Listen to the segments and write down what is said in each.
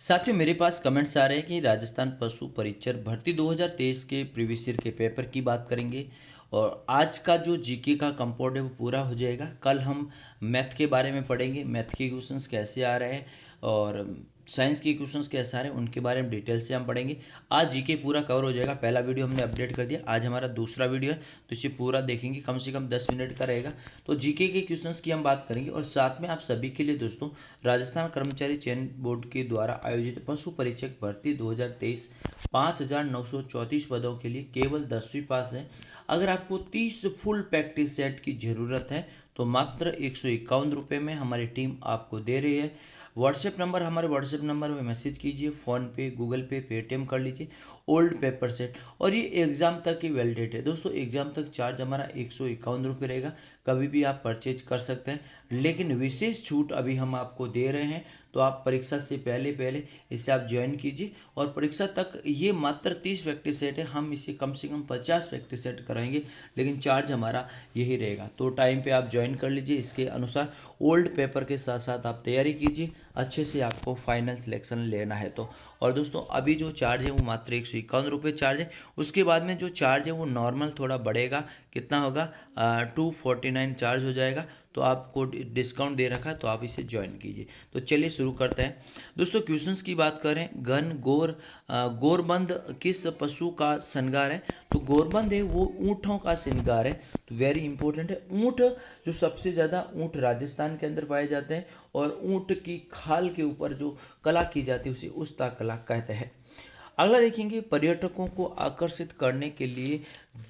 साथियों, मेरे पास कमेंट्स आ रहे हैं कि राजस्थान पशु परीक्षक भर्ती 2023 के प्रीवियस ईयर के पेपर की बात करेंगे। और आज का जो जीके का कंपोर्ट है वो पूरा हो जाएगा। कल हम मैथ के बारे में पढ़ेंगे, मैथ के क्वेश्चंस कैसे आ रहे हैं और साइंस के क्वेश्चंस कैसे आ रहे हैं उनके बारे में डिटेल से हम पढ़ेंगे। आज जीके पूरा कवर हो जाएगा। पहला वीडियो हमने अपडेट कर दिया, आज हमारा दूसरा वीडियो है तो इसे पूरा देखेंगे, कम से कम 10 मिनट का रहेगा। तो जीके के क्वेश्चंस की हम बात करेंगे और साथ में आप सभी के लिए दोस्तों राजस्थान कर्मचारी चयन बोर्ड के द्वारा आयोजित पशु परीक्षक भर्ती 2023 5,934 पदों के लिए केवल 10वीं पास है। अगर आपको 30 फुल प्रैक्टिस सेट की ज़रूरत है तो मात्र 151 रुपये में हमारी टीम आपको दे रही है। व्हाट्सएप नंबर, हमारे व्हाट्सएप नंबर में मैसेज कीजिए, फ़ोनपे, गूगल पे, पेटीएम कर लीजिए। ओल्ड पेपर सेट और ये एग्ज़ाम तक की वैलिडिटी है दोस्तों। एग्ज़ाम तक चार्ज हमारा 151 रुपये रहेगा, कभी भी आप परचेज कर सकते हैं। लेकिन विशेष छूट अभी हम आपको दे रहे हैं, तो आप परीक्षा से पहले पहले इसे आप ज्वाइन कीजिए। और परीक्षा तक ये मात्र 30 प्रैक्टिस सेट है, हम इसे कम से कम 50 प्रैक्टिस सेट कराएंगे, लेकिन चार्ज हमारा यही रहेगा। तो टाइम पे आप ज्वाइन कर लीजिए। इसके अनुसार ओल्ड पेपर के साथ साथ आप तैयारी कीजिए, अच्छे से आपको फाइनल सिलेक्शन लेना है तो। और दोस्तों अभी जो चार्ज है वो मात्र 151 रुपये चार्ज है। उसके बाद में जो चार्ज है वो नॉर्मल थोड़ा बढ़ेगा, कितना होगा 249 चार्ज हो जाएगा। तो आपको डिस्काउंट दे रखा है तो आप इसे ज्वाइन कीजिए। तो चलिए शुरू करते हैं दोस्तों। क्वेश्चंस की बात करें, गोरबंद किस पशु का श्रृंगार है? तो गोरबंद है वो ऊँटों का श्रृंगार है। तो वेरी इंपॉर्टेंट है। ऊँट जो सबसे ज़्यादा ऊँट राजस्थान के अंदर पाए जाते हैं और ऊँट की खाल के ऊपर जो कला की जाती है उसे उस्ता कला कहते हैं। अगला देखेंगे, पर्यटकों को आकर्षित करने के लिए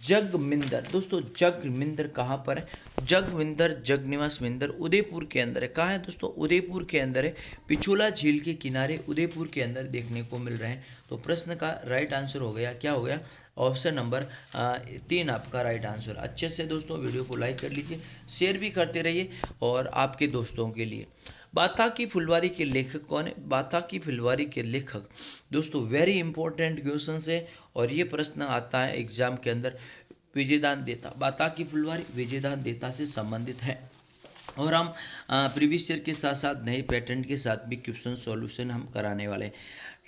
जगमिंदर। दोस्तों जगमिंदर कहाँ पर है? जगविंदर, जगनिवास मिंदर उदयपुर के अंदर है। कहाँ है दोस्तों? उदयपुर के अंदर है। पिछोला झील के किनारे उदयपुर के अंदर देखने को मिल रहे हैं। तो प्रश्न का राइट आंसर हो गया, क्या हो गया? ऑप्शन नंबर 3 आपका राइट आंसर। अच्छे से दोस्तों वीडियो को लाइक कर लीजिए, शेयर भी करते रहिए और आपके दोस्तों के लिए। बाथा की फुलवारी के लेखक कौन है? बाथा की फुलवारी के लेखक दोस्तों वेरी इंपॉर्टेंट क्वेश्चन है और ये प्रश्न आता है एग्जाम के अंदर। विजयदान देता, बाथा की फुलवारी विजयदान देता से संबंधित है। और हम प्रीवियस ईयर के साथ साथ नए पैटर्न के साथ भी क्वेश्चन सॉल्यूशन हम कराने वाले हैं।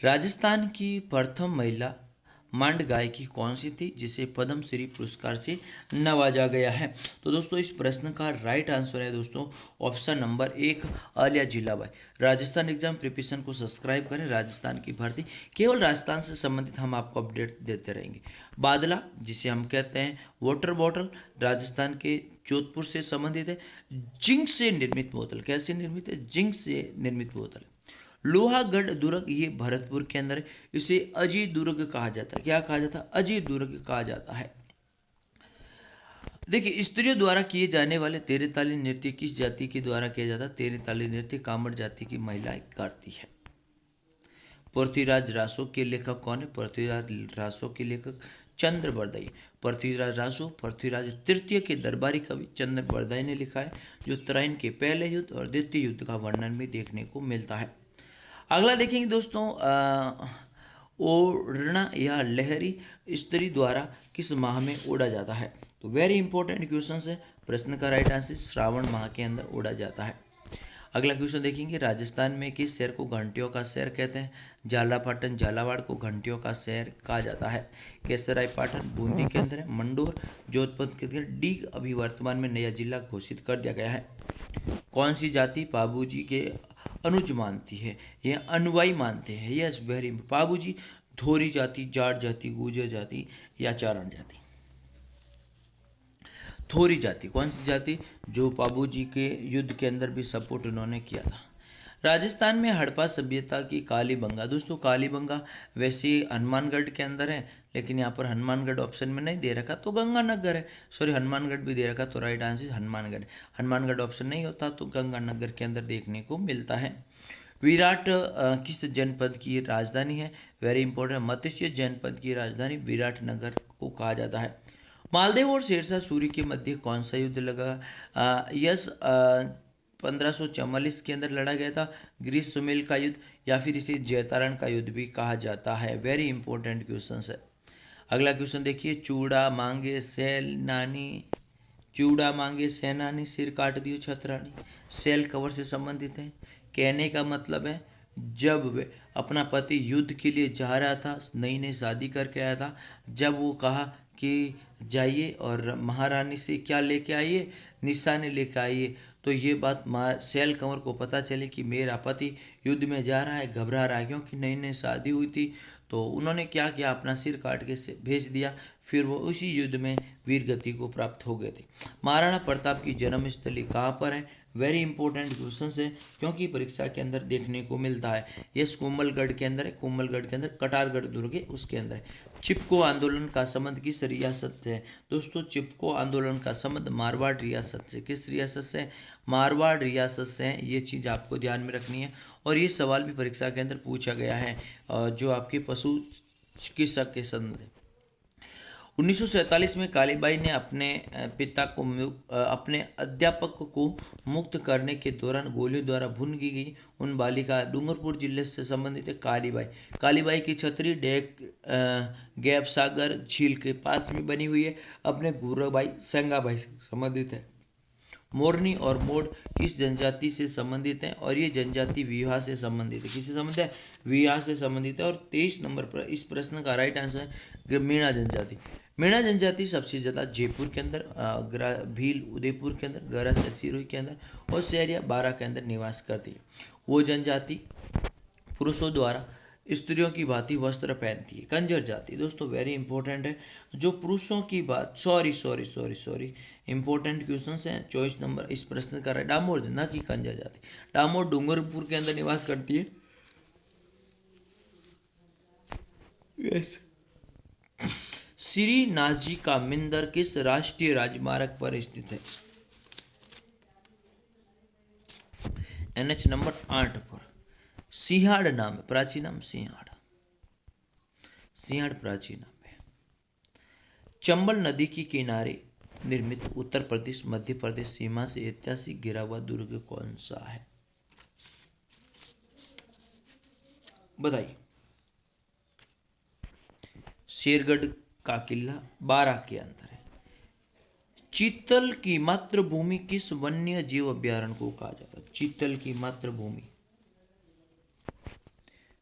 राजस्थान की प्रथम महिला मांड गायकी कौन सी थी जिसे पद्म श्री पुरस्कार से नवाजा गया है? तो दोस्तों इस प्रश्न का राइट आंसर है दोस्तों option number 1 Aliya Jilabai. Rajasthan exam preparation को सब्सक्राइब करें। राजस्थान की भर्ती केवल राजस्थान से संबंधित हम आपको अपडेट देते रहेंगे। बादला जिसे हम कहते हैं वाटर बॉटल, राजस्थान के जोधपुर से संबंधित है। जिंक से निर्मित बोतल, कैसे निर्मित है? जिंक से निर्मित बोतल। लोहागढ़ दुर्ग ये भरतपुर के अंदर है, इसे अजय दुर्ग कहा जाता है। क्या कहा जाता है? अजय दुर्ग कहा जाता है। देखिए, स्त्रियों द्वारा किए जाने वाले तेरे ताली नृत्य किस जाति के द्वारा किया जाता है? तेरे ताली नृत्य कामड़ जाति की महिलाएं करती है। पृथ्वीराज रासो के लेखक कौन है? पृथ्वीराज रासो के लेखक चंद्र बरदई। पृथ्वीराज रासो पृथ्वीराज तृतीय के दरबारी कवि चंद्र बरदई ने लिखा है, जो तराइन के पहले युद्ध और द्वितीय युद्ध का वर्णन भी देखने को मिलता है। अगला देखेंगे दोस्तों, ओढ़ना या लहरी स्त्री द्वारा किस माह में ओढ़ा जाता है? तो वेरी इंपॉर्टेंट क्वेश्चन है। प्रश्न का राइट आंसर श्रावण माह के अंदर ओढ़ा जाता है। अगला क्वेश्चन देखेंगे, राजस्थान में किस शहर को घंटियों का शहर कहते हैं? झालापाटन झालावाड़ को घंटियों का शहर कहा जाता है। केसराय पाटन बूंदी के अंदर है। मंडोर जोधपुर के अंदर। डी अभी वर्तमान में नया जिला घोषित कर दिया गया है। कौन सी जाति पाबूजी के अनुज मानती है या अनुयायी मानते हैं? Yes very. पाबूजी धोरी जाति, जाट जाति, गुर्जर जाति या चारण जाति? थोरी जाति। कौन सी जाति? जो पाबूजी के युद्ध के अंदर भी सपोर्ट उन्होंने किया था। राजस्थान में हड़प्पा सभ्यता की कालीबंगा। दोस्तों कालीबंगा वैसे हनुमानगढ़ के अंदर है, लेकिन यहाँ पर हनुमानगढ़ ऑप्शन में नहीं दे रखा तो गंगानगर है। सॉरी, हनुमानगढ़ भी दे रखा तो right answer Hanumangarh. Hanumangarh option नहीं होता तो गंगानगर के अंदर देखने को मिलता है। विराट किस जनपद की राजधानी है? Very important. मत्स्य जनपद की राजधानी विराटनगर को कहा जाता है। मालदेव और शेरशाह सूरी के मध्य कौन सा युद्ध लगा? यस 1544 के अंदर लड़ा गया था, ग्रीस सुमेल का युद्ध, या फिर इसे जैतारण का युद्ध भी कहा जाता है। वेरी इंपॉर्टेंट क्वेश्चन है। अगला क्वेश्चन देखिए, चूड़ा मांगे सेनानी सिर काट दियो छतरानी। सेल कवर से संबंधित है। कहने का मतलब है जब वे अपना पति युद्ध के लिए जा रहा था, नई नई शादी करके आया था, जब वो कहा कि जाइए और महारानी से क्या लेके आइए, निशाने लेके आइए, तो ये बात शैल कंवर को पता चली कि मेरा पति युद्ध में जा रहा है, घबरा रहा है, क्योंकि नई नई शादी हुई थी। तो उन्होंने क्या किया, अपना सिर काट के भेज दिया। फिर वो उसी युद्ध में वीर गति को प्राप्त हो गए थे। महाराणा प्रताप की जन्मस्थली कहाँ पर है? वेरी इंपॉर्टेंट क्वेश्चन है, क्योंकि परीक्षा के अंदर देखने को मिलता है। यस, कोमलगढ़ के अंदर है, कोमलगढ़ के अंदर कटारगढ़ दुर्ग है, उसके अंदर है। चिपको आंदोलन का संबंध किस रियासत से है? दोस्तों, चिपको आंदोलन का संबंध मारवाड़ रियासत से। किस रियासत से? मारवाड़ रियासत से है। ये चीज़ आपको ध्यान में रखनी है, और ये सवाल भी परीक्षा के अंदर पूछा गया है, जो आपके पशु चिकित्सक के संबंध। 1947 में कालीबाई ने अपने पिता को अपने अध्यापक को मुक्त करने के दौरान गोलियों द्वारा भून की गई उन बालिका डूंगरपुर जिले से संबंधित है कालीबाई। कालीबाई की छतरी डेक गैप सागर झील के पास में बनी हुई है, अपने गुरुबाई संगाबाई से संबंधित है। मोरनी और मोड किस जनजाति से संबंधित हैं? और ये जनजाति विवाह से संबंधित है। किससे संबंधित है? विवाह से संबंधित है। और 23 नंबर पर इस प्रश्न का राइट आंसर है मीणा जनजाति। मीणा जनजाति सबसे ज़्यादा जयपुर के अंदर, भील उदयपुर के अंदर, गरस सिरोही के अंदर और शहरिया बारा के अंदर निवास करती है। वो जनजाति पुरुषों द्वारा स्त्रियों की भांति वस्त्र पहनती है। कंजर जाति, दोस्तों वेरी इंपॉर्टेंट है, जो पुरुषों की बात, सॉरी इंपॉर्टेंट क्वेश्चन हैं। 24 नंबर इस प्रश्न का है डामोर, न कि कंजर जाति। डामोर डूंगरपुर के अंदर निवास करती है। यस। श्री नाजी का मिंदर किस राष्ट्रीय राजमार्ग पर स्थित है? NH नंबर 8 पर। सिंहाड़ नाम है, प्राचीन नाम सिंहाड़ प्राचीन नाम है। चंबल नदी के किनारे निर्मित उत्तर प्रदेश मध्य प्रदेश सीमा से ऐतिहासिक घिरा हुआ दुर्ग कौन सा है? बताइए। शेरगढ़ का किला बारा के अंदर है। चीतल की मातृभूमि किस वन्य जीव अभ्यारण्य को कहा जाता है? चीतल की मातृभूमि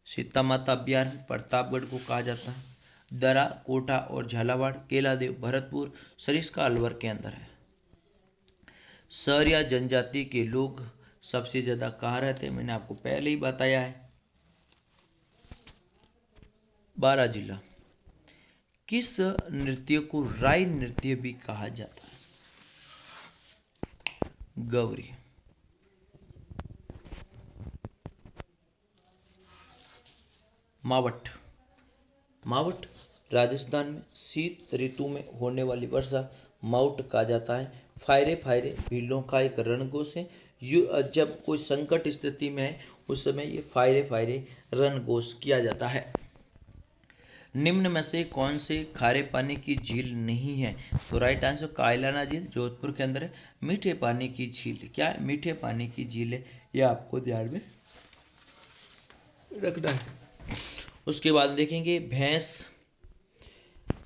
सीता माता अभ्यारण्य प्रतापगढ़ को कहा जाता है। दरा, कोटा और झालावाड़, केलादेव, भरतपुर, सरिस्का अलवर के अंदर है। सरिया जनजाति के लोग सबसे ज्यादा कहाँ रहते हैं? मैंने आपको पहले ही बताया है, बारा जिला। किस नृत्य को राई नृत्य भी कहा जाता है? गौरी। मावट राजस्थान में शीत ऋतु में होने वाली वर्षा माउट कहा जाता है। फायरे भीलों का एक रणघोष है। जब कोई संकट स्थिति में है उस समय ये फायरे रणघोष किया जाता है। निम्न में से कौन से खारे पानी की झील नहीं है? तो राइट आंसर कायलाना झील जोधपुर के अंदर है। मीठे पानी की झील क्या है? मीठे पानी की झील है, यह आपको ध्यान में रखना है। उसके बाद देखेंगे भैंस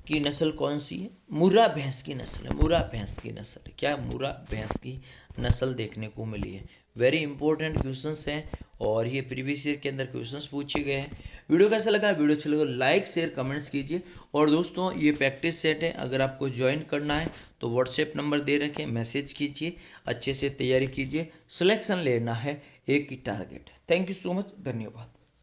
की नस्ल कौन सी है? मुर्रा भैंस की नस्ल है। मुर्रा भैंस की नस्ल है क्या? मुर्रा भैंस की नस्ल देखने को मिली है। वेरी इंपॉर्टेंट क्वेश्चंस हैं और ये प्रीवियस ईयर के अंदर क्वेश्चंस पूछे गए हैं। वीडियो कैसा लगा? वीडियो अच्छा लगा लाइक शेयर कमेंट्स कीजिए। और दोस्तों ये प्रैक्टिस सेट है, अगर आपको ज्वाइन करना है तो व्हाट्सएप नंबर दे रखे, मैसेज कीजिए, अच्छे से तैयारी कीजिए। सिलेक्शन लेना है, एक ही टारगेट है। थैंक यू सो मच, धन्यवाद।